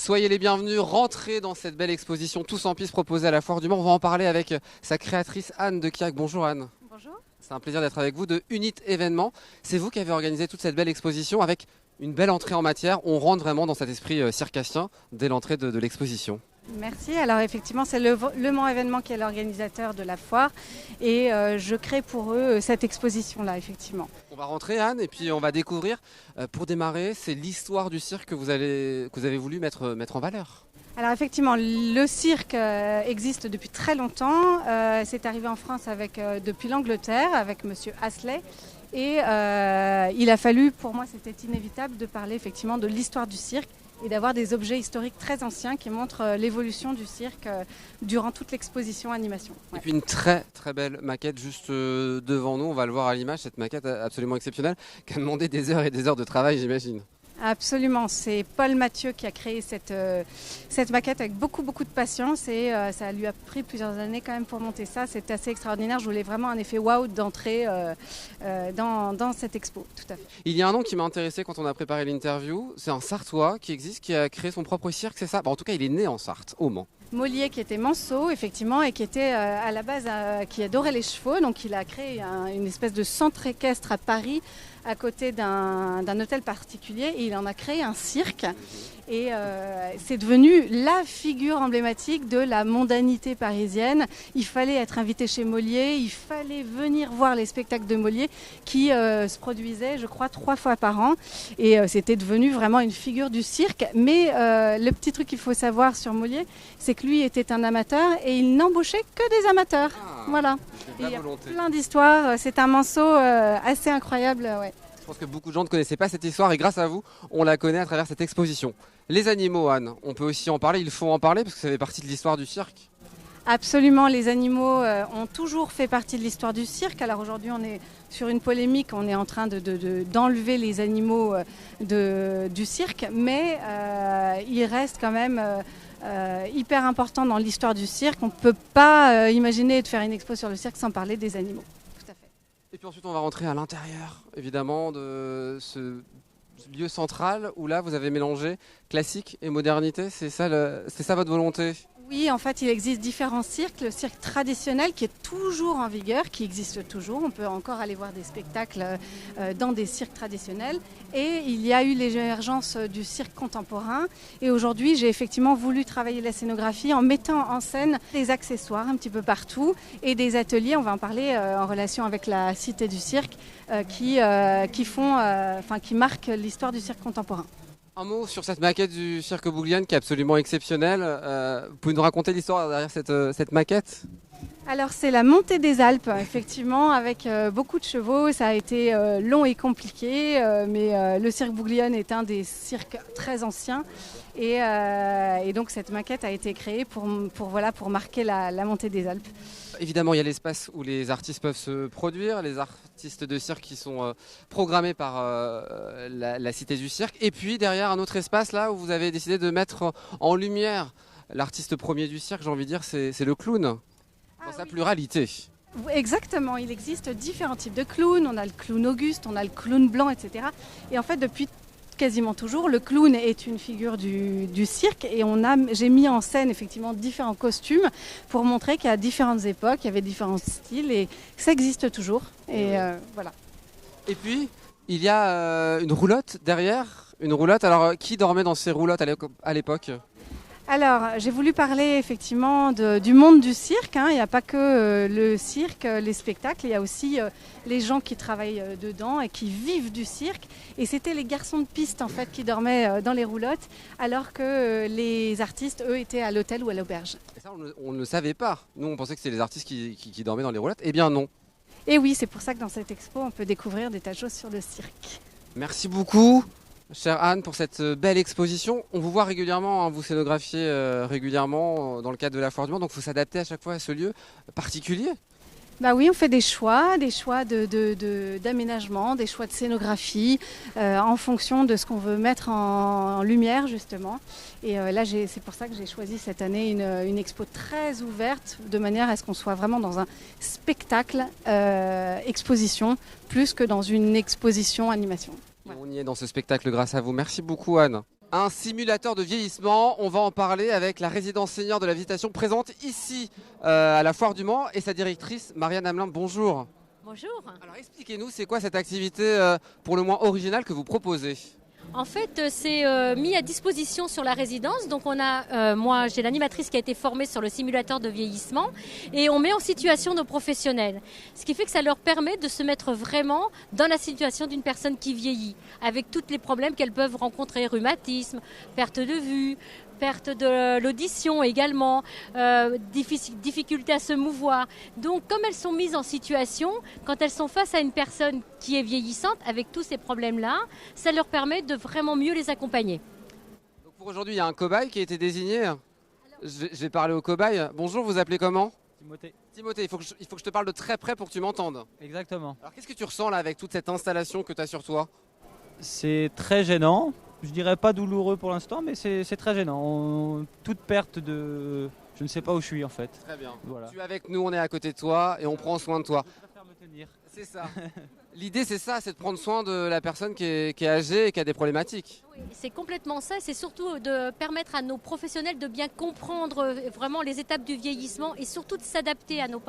Soyez les bienvenus, rentrez dans cette belle exposition Tous en piste proposée à la Foire du Mans. On va en parler avec sa créatrice Anne de Kiak. Bonjour Anne. Bonjour. C'est un plaisir d'être avec vous de Unit Événements. C'est vous qui avez organisé toute cette belle exposition avec une belle entrée en matière. On rentre vraiment dans cet esprit circassien dès l'entrée de l'exposition. Merci. Alors effectivement, c'est le Mans Événement qui est l'organisateur de la foire et je crée pour eux cette exposition-là, effectivement. On va rentrer Anne et puis on va découvrir, pour démarrer, c'est l'histoire du cirque que vous avez voulu mettre en valeur. Alors effectivement, le cirque existe depuis très longtemps. C'est arrivé en France depuis l'Angleterre avec Monsieur Astley. Et il a fallu, pour moi c'était inévitable, de parler effectivement de l'histoire du cirque et d'avoir des objets historiques très anciens qui montrent l'évolution du cirque durant toute l'exposition animation. Ouais. Et puis une très très belle maquette juste devant nous, on va le voir à l'image, cette maquette absolument exceptionnelle qui a demandé des heures et des heures de travail, j'imagine. Absolument, c'est Paul Mathieu qui a créé cette maquette avec beaucoup de patience et ça lui a pris plusieurs années quand même pour monter ça. C'est assez extraordinaire, je voulais vraiment un effet waouh d'entrée dans cette expo, tout à fait. Il y a un nom qui m'a intéressé quand on a préparé l'interview, c'est un Sartois qui existe, qui a créé son propre cirque, c'est ça? En tout cas, il est né en Sarthe, au Mans. Mollier qui était manceau effectivement et qui était à la base qui adorait les chevaux, donc il a créé une espèce de centre équestre à Paris à côté d'un hôtel particulier et il en a créé un cirque et c'est devenu la figure emblématique de la mondanité parisienne. Il fallait être invité chez Mollier, il fallait venir voir les spectacles de Mollier qui se produisaient je crois 3 fois par an et c'était devenu vraiment une figure du cirque. Mais le petit truc qu'il faut savoir sur Mollier, c'est que lui était un amateur et il n'embauchait que des amateurs. Voilà. Et il y a plein d'histoires, c'est un manceau assez incroyable. Ouais. Je pense que beaucoup de gens ne connaissaient pas cette histoire et grâce à vous, on la connaît à travers cette exposition. Les animaux, Anne, on peut aussi en parler, il faut en parler parce que ça fait partie de l'histoire du cirque. Absolument, les animaux ont toujours fait partie de l'histoire du cirque. Alors aujourd'hui, on est sur une polémique, on est en train d'enlever les animaux du cirque, mais ils restent quand même hyper importants dans l'histoire du cirque. On ne peut pas imaginer de faire une expo sur le cirque sans parler des animaux. Tout à fait. Et puis ensuite, on va rentrer à l'intérieur, évidemment, de ce lieu central où là, vous avez mélangé classique et modernité. C'est ça votre volonté? Oui, en fait, il existe différents cirques. Le cirque traditionnel qui est toujours en vigueur, qui existe toujours. On peut encore aller voir des spectacles dans des cirques traditionnels. Et il y a eu l'émergence du cirque contemporain. Et aujourd'hui, j'ai effectivement voulu travailler la scénographie en mettant en scène des accessoires un petit peu partout et des ateliers. On va en parler en relation avec la Cité du cirque qui marquent l'histoire du cirque contemporain. Un mot sur cette maquette du cirque Bouglione qui est absolument exceptionnelle. Vous pouvez nous raconter l'histoire derrière cette maquette? Alors c'est la montée des Alpes, effectivement, avec beaucoup de chevaux. Ça a été long et compliqué, mais le cirque Bouglione est un des cirques très anciens. Et donc cette maquette a été créée pour marquer la montée des Alpes. Évidemment, il y a l'espace où les artistes peuvent se produire, les artistes de cirque qui sont programmés par la Cité du cirque. Et puis derrière, un autre espace là où vous avez décidé de mettre en lumière l'artiste premier du cirque, j'ai envie de dire, c'est le clown, dans sa pluralité. Exactement, il existe différents types de clowns. On a le clown Auguste, on a le clown blanc, etc. Et en fait, depuis quasiment toujours, le clown est une figure du cirque et j'ai mis en scène effectivement différents costumes pour montrer qu'à différentes époques, il y avait différents styles et ça existe toujours. Et voilà. Et puis, il y a une roulotte derrière. Une roulotte, alors qui dormait dans ces roulottes à l'époque ? Alors, j'ai voulu parler effectivement du monde du cirque. Il n'y a pas que le cirque, les spectacles, il y a aussi les gens qui travaillent dedans et qui vivent du cirque. Et c'était les garçons de piste en fait qui dormaient dans les roulottes, alors que les artistes, eux, étaient à l'hôtel ou à l'auberge. Et ça, on ne le savait pas. Nous, on pensait que c'était les artistes qui dormaient dans les roulottes. Eh bien non. Et oui, c'est pour ça que dans cette expo, on peut découvrir des tas de choses sur le cirque. Merci beaucoup. Chère Anne, pour cette belle exposition, on vous voit régulièrement, vous scénographiez régulièrement dans le cadre de la Foire du Mans, donc il faut s'adapter à chaque fois à ce lieu particulier. Bah oui, on fait des choix d'aménagement, des choix de scénographie en fonction de ce qu'on veut mettre en lumière justement. Et là, c'est pour ça que j'ai choisi cette année une expo très ouverte, de manière à ce qu'on soit vraiment dans un spectacle exposition, plus que dans une exposition animation. Ouais. On y est dans ce spectacle grâce à vous. Merci beaucoup Anne. Un simulateur de vieillissement, on va en parler avec la résidence senior de la Visitation présente ici à la Foire du Mans et sa directrice Marianne Hamelin. Bonjour. Bonjour. Alors expliquez-nous, c'est quoi cette activité pour le moins originale que vous proposez? En fait, c'est mis à disposition sur la résidence. Donc, moi, j'ai l'animatrice qui a été formée sur le simulateur de vieillissement et on met en situation nos professionnels. Ce qui fait que ça leur permet de se mettre vraiment dans la situation d'une personne qui vieillit, avec tous les problèmes qu'elles peuvent rencontrer, rhumatisme, perte de vue, perte de l'audition également, difficulté à se mouvoir. Donc, comme elles sont mises en situation, quand elles sont face à une personne qui est vieillissante, avec tous ces problèmes-là, ça leur permet de vraiment mieux les accompagner. Donc pour aujourd'hui, il y a un cobaye qui a été désigné. Je vais parler au cobaye. Bonjour, vous appelez comment? Timothée. Timothée, il faut que je te parle de très près pour que tu m'entendes. Exactement. Alors qu'est-ce que tu ressens là avec toute cette installation que tu as sur toi? C'est très gênant. Je dirais pas douloureux pour l'instant, mais c'est très gênant. Toute perte de... Je ne sais pas où je suis en fait. Très bien. Voilà. Tu es avec nous, on est à côté de toi et on prend soin de toi. Je préfère me tenir. C'est ça. L'idée c'est ça, c'est de prendre soin de la personne qui est âgée et qui a des problématiques. Oui, c'est complètement ça. C'est surtout de permettre à nos professionnels de bien comprendre vraiment les étapes du vieillissement et surtout de s'adapter à nos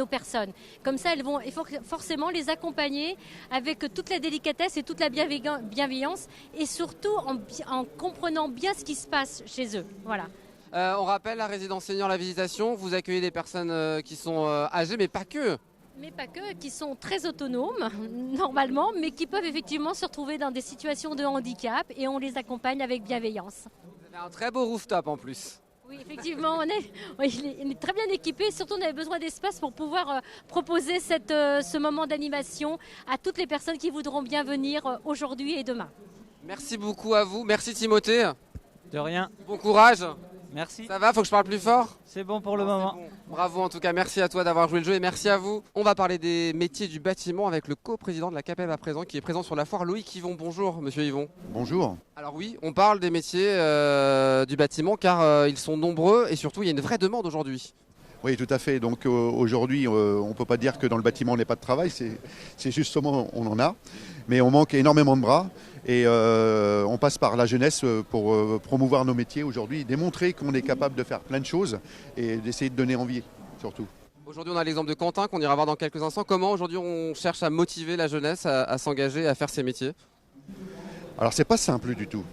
personnes. Comme ça, elles vont forcément les accompagner avec toute la délicatesse et toute la bienveillance et surtout en comprenant bien ce qui se passe chez eux. Voilà. On rappelle la résidence senior La Visitation, vous accueillez des personnes qui sont âgées mais pas que. Mais pas que, qui sont très autonomes, normalement, mais qui peuvent effectivement se retrouver dans des situations de handicap et on les accompagne avec bienveillance. Vous avez un très beau rooftop en plus. Oui, effectivement, on est très bien équipés. Surtout, on avait besoin d'espace pour pouvoir proposer ce moment d'animation à toutes les personnes qui voudront bien venir aujourd'hui et demain. Merci beaucoup à vous. Merci Timothée. De rien. Bon courage. Merci. Ça va, faut que je parle plus fort? C'est bon pour le moment. Bon. Bravo en tout cas, merci à toi d'avoir joué le jeu et merci à vous. On va parler des métiers du bâtiment avec le co-président de la CAPEB à présent qui est présent sur la foire, Loïc Yvon. Bonjour monsieur Yvon. Bonjour. Alors oui, on parle des métiers du bâtiment car ils sont nombreux et surtout il y a une vraie demande aujourd'hui. Oui, tout à fait. Donc aujourd'hui, on ne peut pas dire que dans le bâtiment, on n'ait pas de travail. C'est justement, on en a. Mais on manque énormément de bras. Et on passe par la jeunesse pour promouvoir nos métiers aujourd'hui, démontrer qu'on est capable de faire plein de choses et d'essayer de donner envie, surtout. Aujourd'hui, on a l'exemple de Quentin qu'on ira voir dans quelques instants. Comment aujourd'hui on cherche à motiver la jeunesse à s'engager, à faire ces métiers? Alors, c'est pas simple du tout.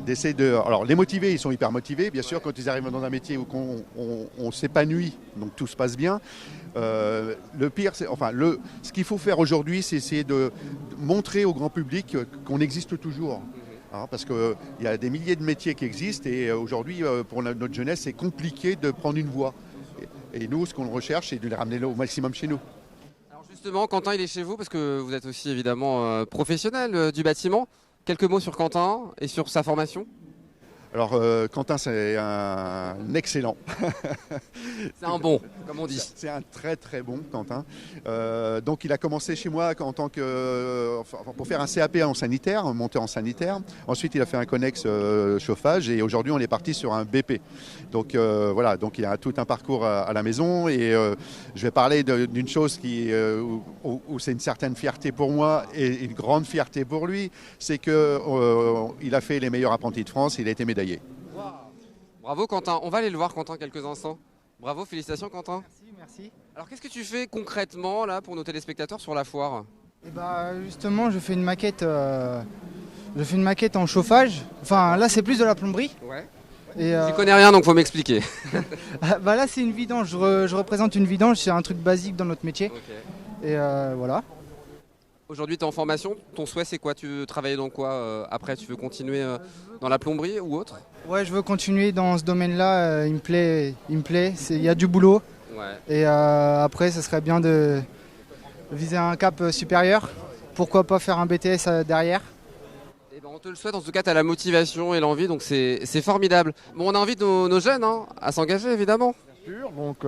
D'essayer de... Alors, les motivés, ils sont hyper motivés. Bien sûr, quand ils arrivent dans un métier où on s'épanouit, donc tout se passe bien. Le pire, ce qu'il faut faire aujourd'hui, c'est essayer de montrer au grand public qu'on existe toujours. Hein, parce qu'il y a des milliers de métiers qui existent et aujourd'hui, pour notre jeunesse, c'est compliqué de prendre une voie. Et nous, ce qu'on recherche, c'est de les ramener au maximum chez nous. Alors justement, Quentin, il est chez vous parce que vous êtes aussi évidemment professionnel du bâtiment. Quelques mots sur Quentin et sur sa formation? Alors, Quentin, c'est un excellent. C'est un bon, comme on dit. C'est un très très bon, Quentin. Donc, il a commencé chez moi en tant pour faire un CAP en sanitaire, monter en sanitaire. Ensuite, il a fait un connexe chauffage et aujourd'hui, on est parti sur un BP. Donc, voilà, donc il a tout un parcours à la maison et je vais parler d'une chose où c'est une certaine fierté pour moi et une grande fierté pour lui. C'est qu'il a fait les meilleurs apprentis de France, il a été médaillé. Wow. Bravo Quentin, on va aller le voir Quentin quelques instants. Bravo, félicitations Quentin. Merci. Alors qu'est-ce que tu fais concrètement là pour nos téléspectateurs sur la foire? Et justement, je fais une maquette en chauffage. Enfin là c'est plus de la plomberie. Ouais. Et J'y connais rien donc faut m'expliquer. là c'est une vidange, je représente une vidange, c'est un truc basique dans notre métier. Okay. Et voilà. Aujourd'hui tu es en formation, ton souhait c'est quoi? Tu veux travailler dans quoi après? Tu veux continuer dans la plomberie ou autre? Ouais, je veux continuer dans ce domaine-là, il me plaît, il y a du boulot. Ouais. Et après, ce serait bien de viser un cap supérieur. Pourquoi pas faire un BTS derrière? Eh ben, on te le souhaite, en tout cas tu as la motivation et l'envie, donc c'est formidable. Bon, on a envie de nos jeunes à s'engager évidemment. Donc,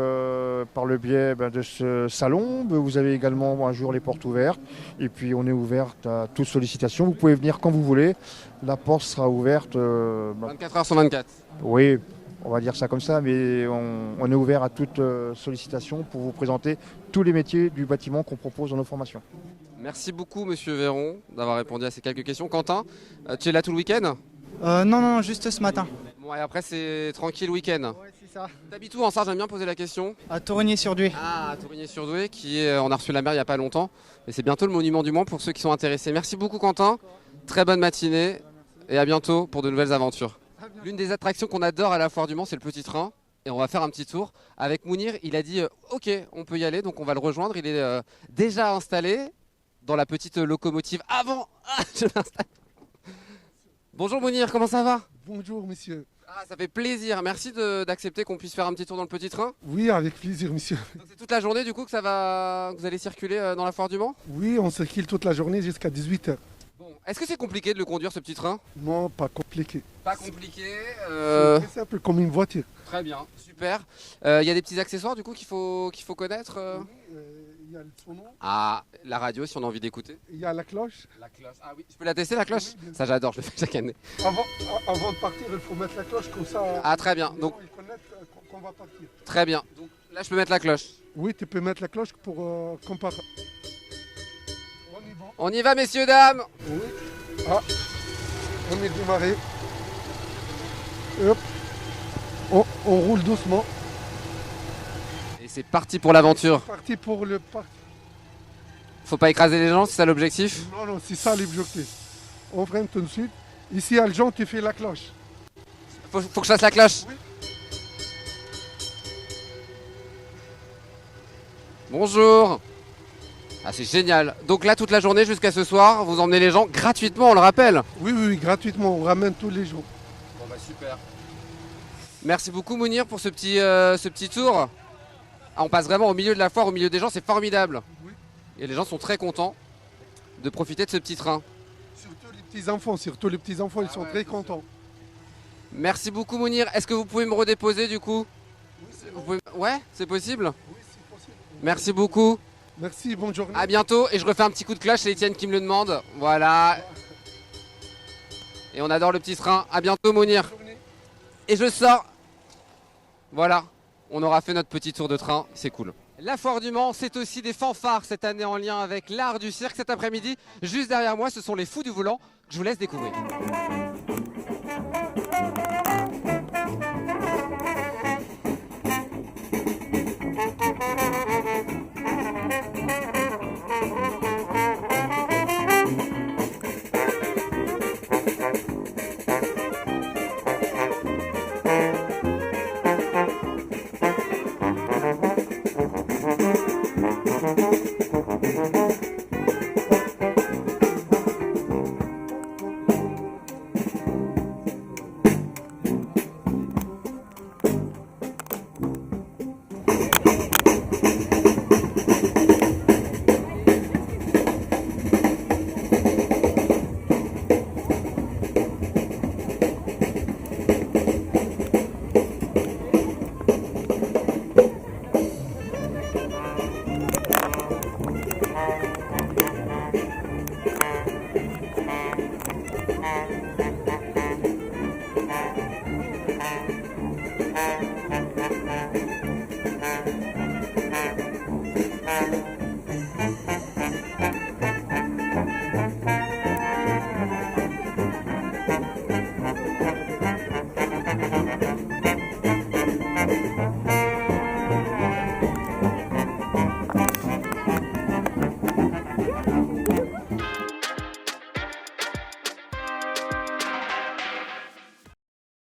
par le biais de ce salon, vous avez également un jour les portes ouvertes et puis on est ouverte à toute sollicitation. Vous pouvez venir quand vous voulez, la porte sera ouverte. 24 heures sur 24. Oui, on va dire ça comme ça, mais on est ouvert à toute sollicitation pour vous présenter tous les métiers du bâtiment qu'on propose dans nos formations. Merci beaucoup Monsieur Véron d'avoir répondu à ces quelques questions. Quentin, tu es là tout le week-end? Non, juste ce matin. Bon, et après, c'est tranquille week-end. Ouais, c'est ça. T'habites où en Sarre? J'aime bien poser la question. À Torigny-sur-Douai. Ah, à Tourigny-sur-Douai, on a reçu la mer il n'y a pas longtemps. Et c'est bientôt le monument du Mans pour ceux qui sont intéressés. Merci beaucoup, Quentin. Très bonne matinée. Et à bientôt pour de nouvelles aventures. L'une des attractions qu'on adore à la Foire du Mans, c'est le petit train. Et on va faire un petit tour. Avec Mounir, il a dit ok, on peut y aller. Donc on va le rejoindre. Il est déjà installé dans la petite locomotive avant. Ah, je l'installe. Bonjour Mounir, comment ça va? Bonjour monsieur. Ah, ça fait plaisir. Merci d'accepter qu'on puisse faire un petit tour dans le petit train. Oui, avec plaisir monsieur. Donc c'est toute la journée du coup que que vous allez circuler dans la Foire du Mans? Oui, on circule toute la journée jusqu'à 18h. Bon. Est-ce que c'est compliqué de le conduire ce petit train? Non, pas compliqué. Pas compliqué. C'est très simple comme une voiture. Très bien, super. Il y a des petits accessoires du coup qu'il faut connaître. Il y a le sonon, Ah, la radio si on a envie d'écouter. il y a la cloche. La cloche. Ah oui, je peux la tester la cloche? Oui, bien sûr. Ça j'adore, je le fais chaque année. Avant de partir, il faut mettre la cloche comme ça. Ah très bien, les donc gens, ils connaissent qu'on va partir. très bien. Donc là je peux mettre la cloche. Oui, tu peux mettre la cloche pour comparer. On y va. On y va messieurs, dames. Oui. Ah, on est démarré. Hop. On roule doucement. Et c'est parti pour l'aventure. Parti pour le parc. Faut pas écraser les gens, c'est ça l'objectif? Non, c'est ça l'objectif. On freine tout de suite. Ici, à Aljon, tu fais la cloche. Faut que je fasse la cloche. Oui. Bonjour. Ah c'est génial. Donc là toute la journée jusqu'à ce soir, vous emmenez les gens gratuitement, on le rappelle. Oui, gratuitement. On ramène tous les jours. Bon bah super. Merci beaucoup Mounir pour ce petit tour. Ah, on passe vraiment au milieu de la foire, au milieu des gens, c'est formidable. Oui. Et les gens sont très contents de profiter de ce petit train. Surtout les petits enfants, ils sont très contents. Merci beaucoup Mounir. Est-ce que vous pouvez me redéposer du coup? Ouais, c'est possible? Oui, c'est possible. Merci beaucoup. Merci, bonne journée. À bientôt et je refais un petit coup de cloche, c'est Étienne qui me le demande. Voilà. Et on adore le petit train. À bientôt Mounir. Bonne journée. Et je sors. Voilà, on aura fait notre petit tour de train, c'est cool. La Foire du Mans, c'est aussi des fanfares cette année en lien avec l'art du cirque. Cet après-midi, juste derrière moi, ce sont les Fous du Volant que je vous laisse découvrir.